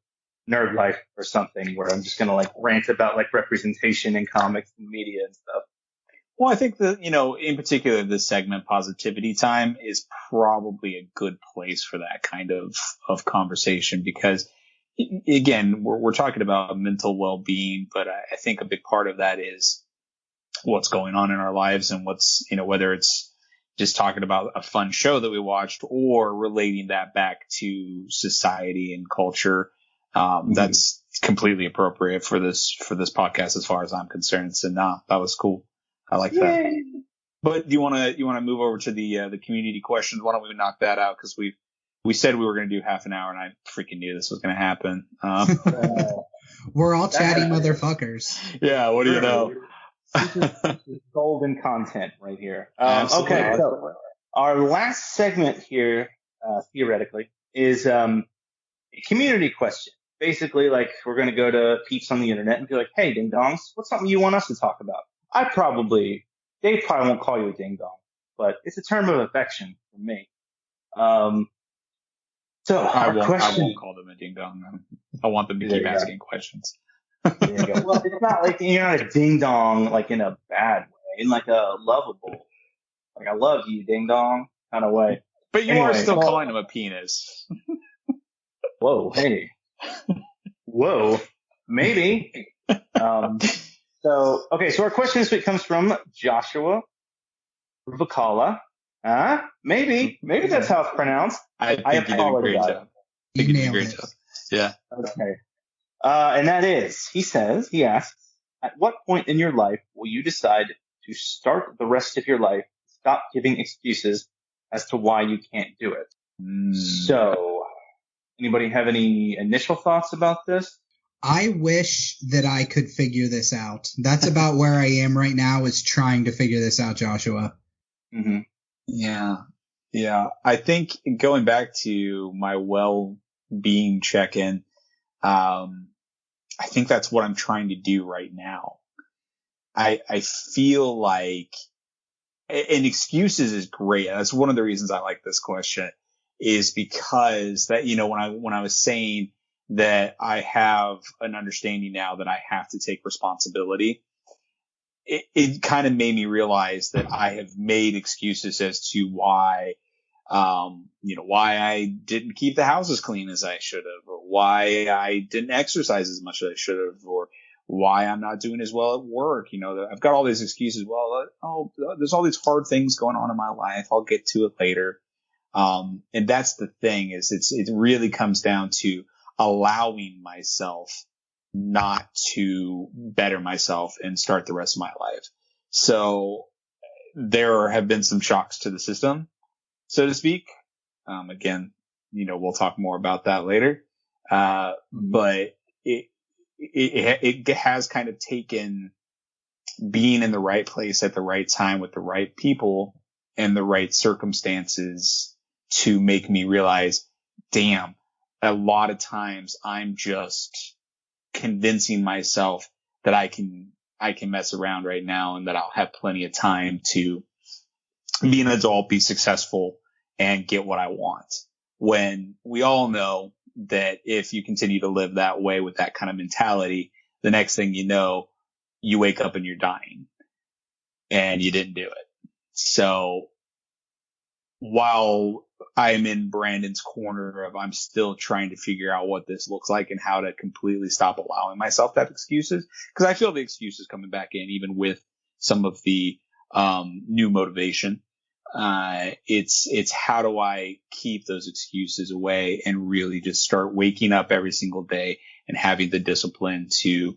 Nerd Life or something where I'm just going to like rant about like representation in comics and media and stuff. Well, I think that, in particular, this segment, Positivity Time, is probably a good place for that kind of conversation because, again, we're talking about mental well-being, but I think a big part of that is what's going on in our lives and what's, whether it's just talking about a fun show that we watched or relating that back to society and culture. That's completely appropriate for this podcast as far as I'm concerned. So that was cool. I like that. But do you want to move over to the community questions? Why don't we knock that out? Cause we said we were going to do half an hour and I freaking knew this was going to happen. We're all chatty motherfuckers. Yeah. What do you know? This is golden content right here. Okay, so our last segment here, theoretically, is a community question. Basically, like we're going to go to peeps on the internet and be like, "Hey, ding dongs, what's something you want us to talk about?" Dave probably won't call you a ding dong, but it's a term of affection for me. So I won't call them a ding dong. I want them to keep asking questions. There you go. Well, it's not like you're not a ding dong like in a bad way, in like a lovable, like I love you ding dong kind of way. But you Anyway, are still well- calling him a penis. Whoa, hey. Whoa, maybe. So our question this week comes from Joshua Ruvakala. Maybe that's how it's pronounced. I think you did a great job. I think you did a great job. Yeah. Okay. And that is, he asks, at what point in your life will you decide to start the rest of your life, stop giving excuses as to why you can't do it? So, anybody have any initial thoughts about this? I wish that I could figure this out. That's about where I am right now, is trying to figure this out, Joshua. Mm-hmm. Yeah. I think going back to my well-being check-in, I think that's what I'm trying to do right now. I feel like, and excuses is great. That's one of the reasons I like this question, is because that, when I was saying that I have an understanding now that I have to take responsibility, it kind of made me realize that I have made excuses as to why, why I didn't keep the house as clean as I should have, or why I didn't exercise as much as I should have, or why I'm not doing as well at work. I've got all these excuses. Well, there's all these hard things going on in my life. I'll get to it later. And that's the thing, is it really comes down to allowing myself not to better myself and start the rest of my life. So there have been some shocks to the system, so to speak. Again, we'll talk more about that later. But it has kind of taken being in the right place at the right time with the right people and the right circumstances to make me realize, damn, a lot of times I'm just convincing myself that I can mess around right now and that I'll have plenty of time to be an adult, be successful, and get what I want. When we all know that if you continue to live that way with that kind of mentality, the next thing you know, you wake up and you're dying and you didn't do it. So while I'm in Brandon's corner of I'm still trying to figure out what this looks like and how to completely stop allowing myself to have excuses, because I feel the excuses coming back in, even with some of the new motivation. It's how do I keep those excuses away and really just start waking up every single day and having the discipline to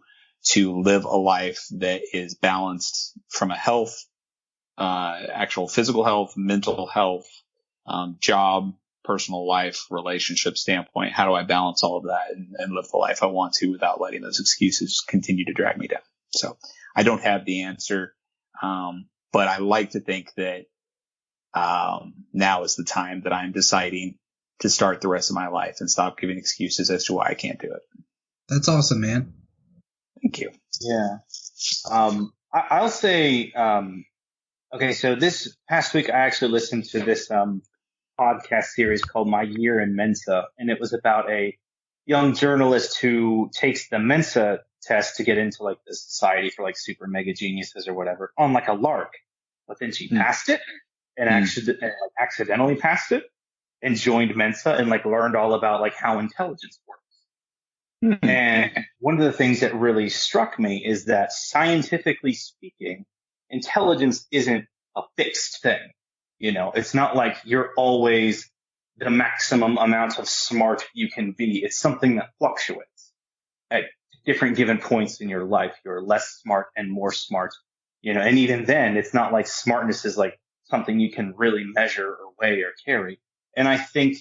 live a life that is balanced from a health, actual physical health, mental health, job, personal life, relationship standpoint. How do I balance all of that and live the life I want to without letting those excuses continue to drag me down? So I don't have the answer. But I like to think that now is the time that I'm deciding to start the rest of my life and stop giving excuses as to why I can't do it. That's awesome, man. Thank you. Yeah. I'll say, okay, so this past week I actually listened to this podcast series called My Year in Mensa, and it was about a young journalist who takes the Mensa test to get into like the society for like super mega geniuses or whatever on like a lark, but then she passed it and accidentally passed it and joined Mensa and like learned all about like how intelligence works. And one of the things that really struck me is that scientifically speaking, intelligence isn't a fixed thing. It's not like you're always the maximum amount of smart you can be. It's something that fluctuates at different given points in your life. You're less smart and more smart, and even then it's not like smartness is like something you can really measure or weigh or carry. And I think,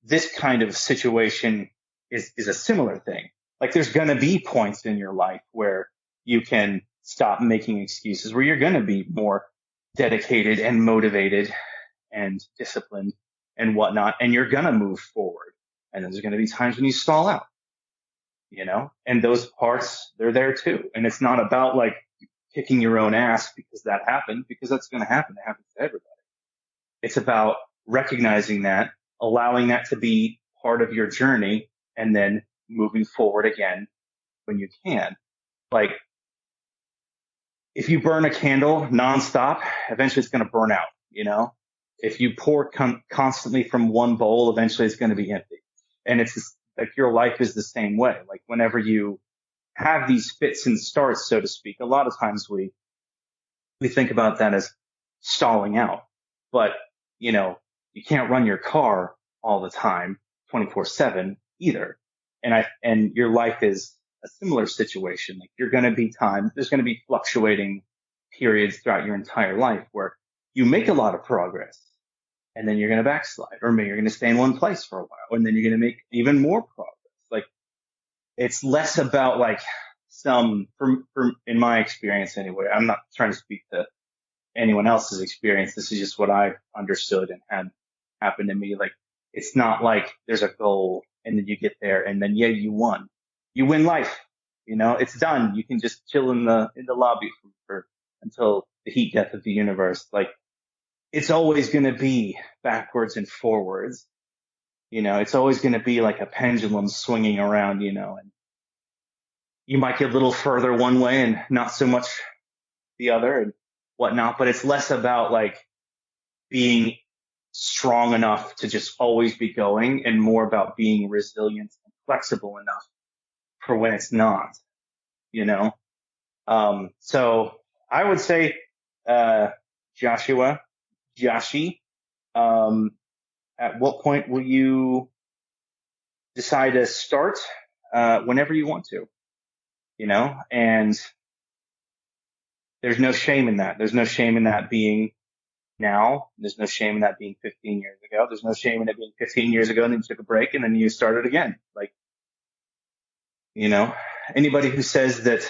this kind of situation is a similar thing. Like there's going to be points in your life where you can stop making excuses, where you're going to be more dedicated and motivated and disciplined and whatnot, and you're going to move forward. And then there's going to be times when you stall out, and those parts, they're there too. And it's not about like kicking your own ass because that happened, because that's going to happen. It happens to everybody. It's about recognizing that, allowing that to be part of your journey, and then moving forward again when you can. Like, if you burn a candle nonstop, eventually it's going to burn out. you know? If you pour constantly from one bowl, eventually it's going to be empty. And it's just, like your life is the same way. Like whenever you have these fits and starts, so to speak, a lot of times we think about that as stalling out, but you know, you can't run your car all the time 24/7 either. And your life is a similar situation. Like there's going to be fluctuating periods throughout your entire life where you make a lot of progress and then you're going to backslide, or maybe you're going to stay in one place for a while and then you're going to make even more progress. Like it's less about like in my experience anyway, I'm not trying to speak to anyone else's experience. This is just what I've understood and had happen to me. Like it's not like there's a goal and then you get there and then you won. You win life. You know, it's done. You can just chill in the lobby for until the heat death of the universe. Like it's always going to be backwards and forwards. You know, it's always going to be like a pendulum swinging around, you know, and you might get a little further one way and not so much the other and whatnot, but it's less about like being strong enough to just always be going and more about being resilient and flexible enough for when it's not, you know? So I would say, Joshi, at what point will you decide to start? Whenever you want to, you know, and there's no shame in that. There's no shame in that being now. There's no shame in that being 15 years ago. There's no shame in it being 15 years ago and then you took a break and then you started again. Like, you know, anybody who says that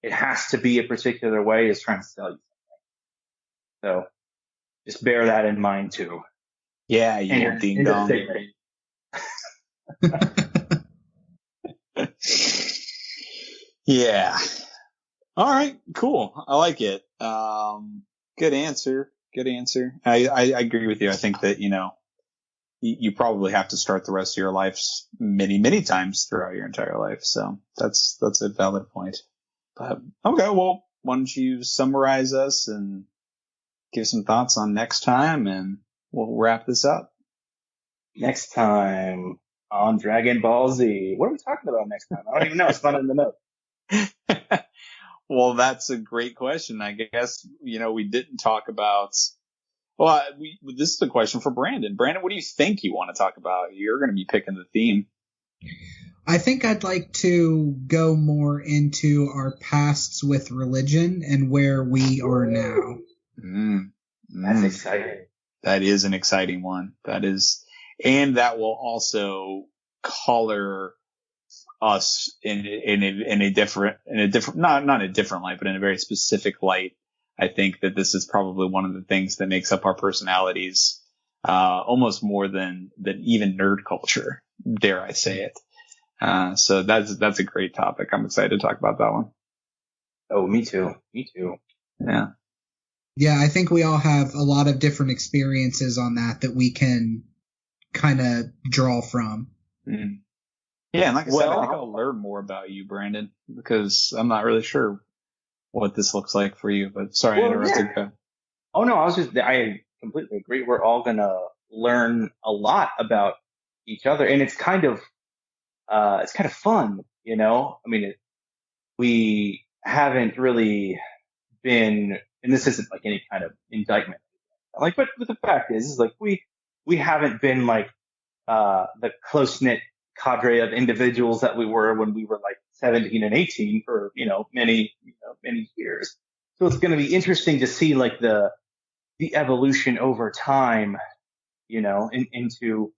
it has to be a particular way is trying to sell you something. So just bear that in mind too. Yeah, you ding dong. Yeah. All right, cool. I like it. Good answer. I agree with you. I think that, you know, you probably have to start the rest of your lives many, many times throughout your entire life. So that's a valid point. But okay, well, why don't you summarize us and give some thoughts on next time and we'll wrap this up. Next time on Dragon Ball Z. What are we talking about next time? I don't even know. It's not in the note. Well, that's a great question. I guess, you know, we didn't talk about, well, this is a question for Brandon. Brandon, what do you think you want to talk about? You're going to be picking the theme. I think I'd like to go more into our pasts with religion and where we are now. That's exciting. That is an exciting one. And that will also color us in a different, not a different light, but in a very specific light. I think that this is probably one of the things that makes up our personalities, almost more than even nerd culture, dare I say it. So that's a great topic. I'm excited to talk about that one. Oh, me too. Yeah. Yeah, I think we all have a lot of different experiences on that we can kind of draw from. Mm. Yeah, and like I said, I think I'll learn more about you, Brandon, because I'm not really sure what this looks like for you. But sorry, I interrupted. Yeah. Oh no, I completely agree. We're all gonna learn a lot about each other, and it's kind of fun, you know. I mean, we haven't really been, and this isn't like any kind of indictment, like, but the fact is like we haven't been like the close knit cadre of individuals that we were when we were like 17 and 18 for, you know, many years. So it's going to be interesting to see like the evolution over time, you know, into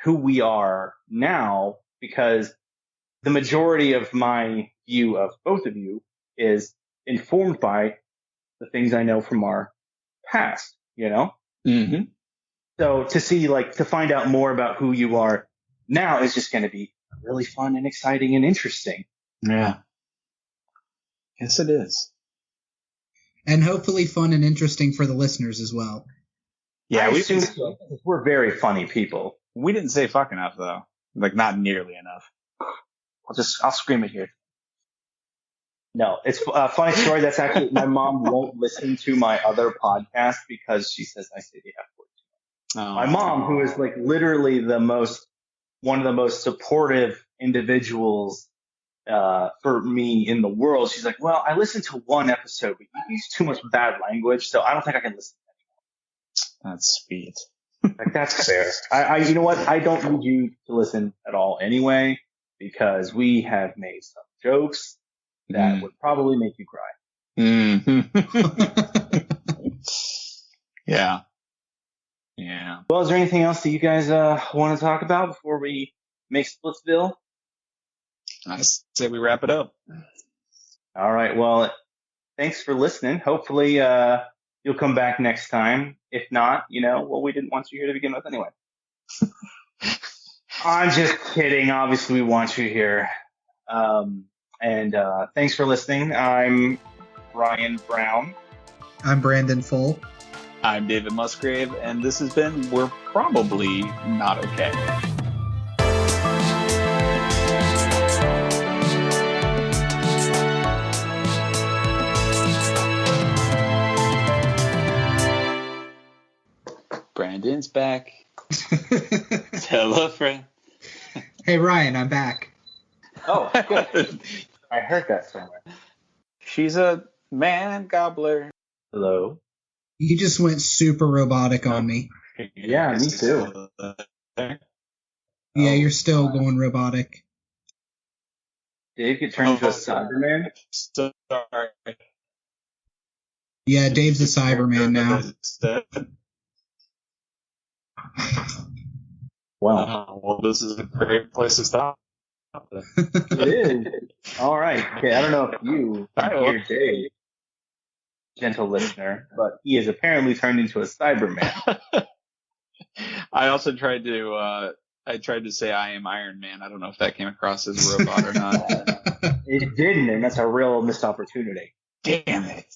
who we are now, because the majority of my view of both of you is informed by the things I know from our past, you know? Mm-hmm. So to find out more about who you are now is just going to be really fun and exciting and interesting. Yeah. Yes, it is. And hopefully fun and interesting for the listeners as well. Yeah, we're very funny people. We didn't say fuck enough though. Like not nearly enough. I'll scream it here. No, it's a funny story. That's actually, my mom won't listen to my other podcast because she says I say the F word. Oh. My mom, who is like literally one of the most supportive individuals for me in the world, she's like, well, I listened to one episode, but you use too much bad language, so I don't think I can listen. That's sweet. Like, that's fair. You know what? I don't need you to listen at all anyway, because we have made some jokes that would probably make you cry. Yeah. Yeah. Well, is there anything else that you guys want to talk about before we make Splitsville? I say we wrap it up. All right. Well, thanks for listening. Hopefully, you'll come back next time. If not, well, we didn't want you here to begin with anyway. I'm just kidding. Obviously, we want you here. And thanks for listening. I'm Ryan Brown. I'm Brandon Full. I'm David Musgrave, and this has been We're Probably Not Okay. Brandon's back. Tell a friend. Hey, Ryan, I'm back. Oh, good. I heard that somewhere. She's a man gobbler. Hello. You just went super robotic on me. Yeah, me too. Yeah, you're still going robotic. Dave get turned into a Cyberman? Sorry. Yeah, Dave's a Cyberman now. Wow. Well, this is a great place to stop. It is. All right. Okay, I don't know if you hear Dave, gentle listener, but he is apparently turned into a Cyberman. I also tried to say I am Iron Man. I don't know if that came across as a robot or not. It didn't, and that's a real missed opportunity. Damn it.